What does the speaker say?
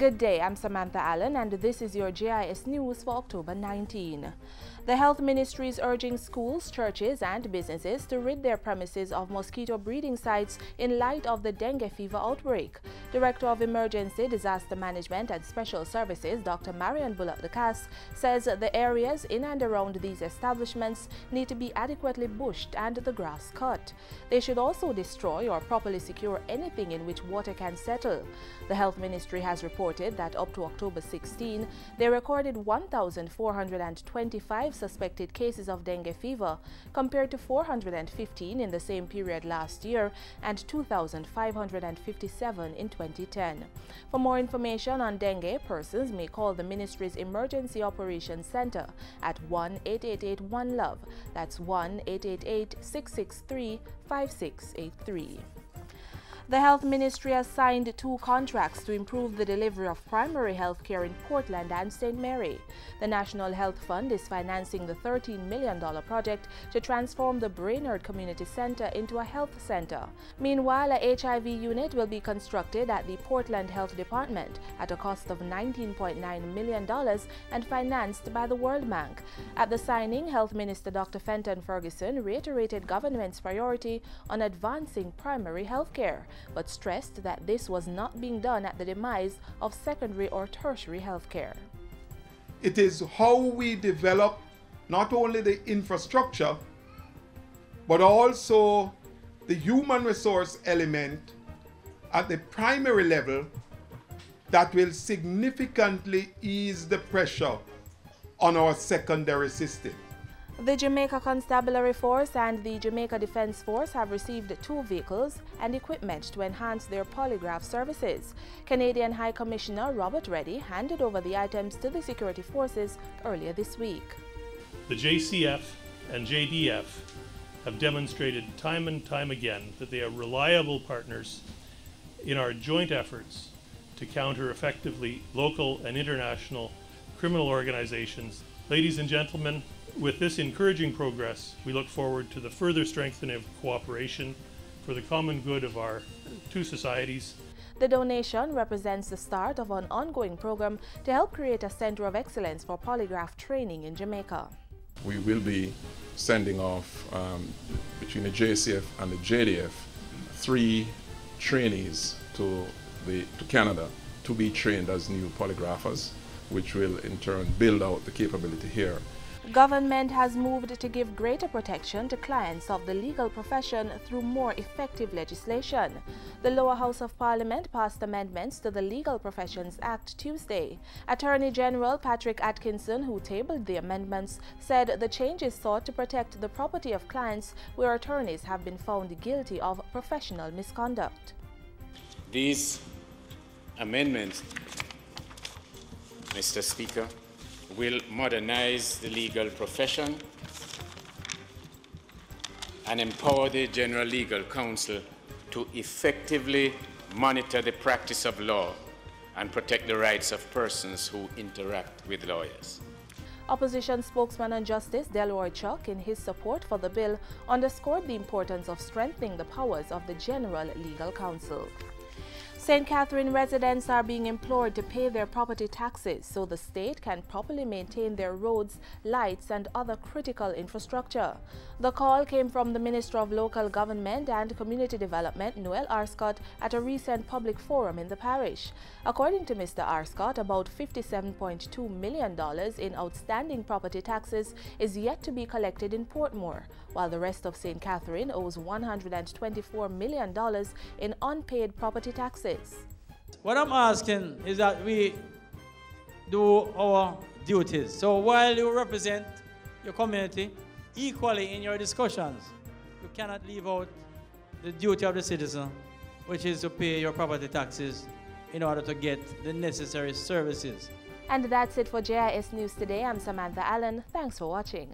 Good day, I'm Samantha Allen and this is your JIS News for October 19. The Health Ministry is urging schools, churches and businesses to rid their premises of mosquito breeding sites in light of the dengue fever outbreak. Director of Emergency, Disaster Management and Special Services, Dr. Marian Bullock-Ducasse, says the areas in and around these establishments need to be adequately bushed and the grass cut. They should also destroy or properly secure anything in which water can settle. The Health Ministry has reported that up to October 16, they recorded 1,425 suspected cases of dengue fever, compared to 415 in the same period last year and 2,557 in 2010. For more information on dengue, persons may call the Ministry's Emergency Operations Center at 1-888-1-LOVE. That's 1-888-663-5683. The Health Ministry has signed 2 contracts to improve the delivery of primary health care in Portland and St. Mary. The National Health Fund is financing the $13 million project to transform the Brainerd Community Center into a health center. Meanwhile, a HIV unit will be constructed at the Portland Health Department at a cost of $19.9 million and financed by the World Bank. At the signing, Health Minister Dr. Fenton Ferguson reiterated government's priority on advancing primary health care, but stressed that this was not being done at the demise of secondary or tertiary health care. It is how we develop not only the infrastructure, but also the human resource element at the primary level that will significantly ease the pressure on our secondary system. The Jamaica Constabulary Force and the Jamaica Defense Force have received 2 vehicles and equipment to enhance their polygraph services. Canadian High Commissioner Robert Reddy handed over the items to the security forces earlier this week. The JCF and JDF have demonstrated time and time again that they are reliable partners in our joint efforts to counter effectively local and international criminal organizations. Ladies and gentlemen, with this encouraging progress, we look forward to the further strengthening of cooperation for the common good of our 2 societies. The donation represents the start of an ongoing program to help create a center of excellence for polygraph training in Jamaica. We will be sending off between the JCF and the JDF 3 trainees to Canada to be trained as new polygraphers, which will in turn build out the capability here. Government has moved to give greater protection to clients of the legal profession through more effective legislation. The Lower House of Parliament passed amendments to the Legal Professions Act Tuesday. Attorney General Patrick Atkinson, who tabled the amendments, said the changes sought to protect the property of clients where attorneys have been found guilty of professional misconduct. These amendments, Mr. Speaker, will modernize the legal profession and empower the General Legal Counsel to effectively monitor the practice of law and protect the rights of persons who interact with lawyers. Opposition spokesman on Justice Delroy Chuck, in his support for the bill, underscored the importance of strengthening the powers of the General Legal Counsel. St. Catherine residents are being implored to pay their property taxes so the state can properly maintain their roads, lights and other critical infrastructure. The call came from the Minister of Local Government and Community Development, Noel Arscott, at a recent public forum in the parish. According to Mr. Arscott, about $57.2 million in outstanding property taxes is yet to be collected in Portmore, while the rest of St. Catherine owes $124 million in unpaid property taxes. What I'm asking is that we do our duties. So while you represent your community equally in your discussions, you cannot leave out the duty of the citizen, which is to pay your property taxes in order to get the necessary services. And that's it for JIS News today. I'm Samantha Allen. Thanks for watching.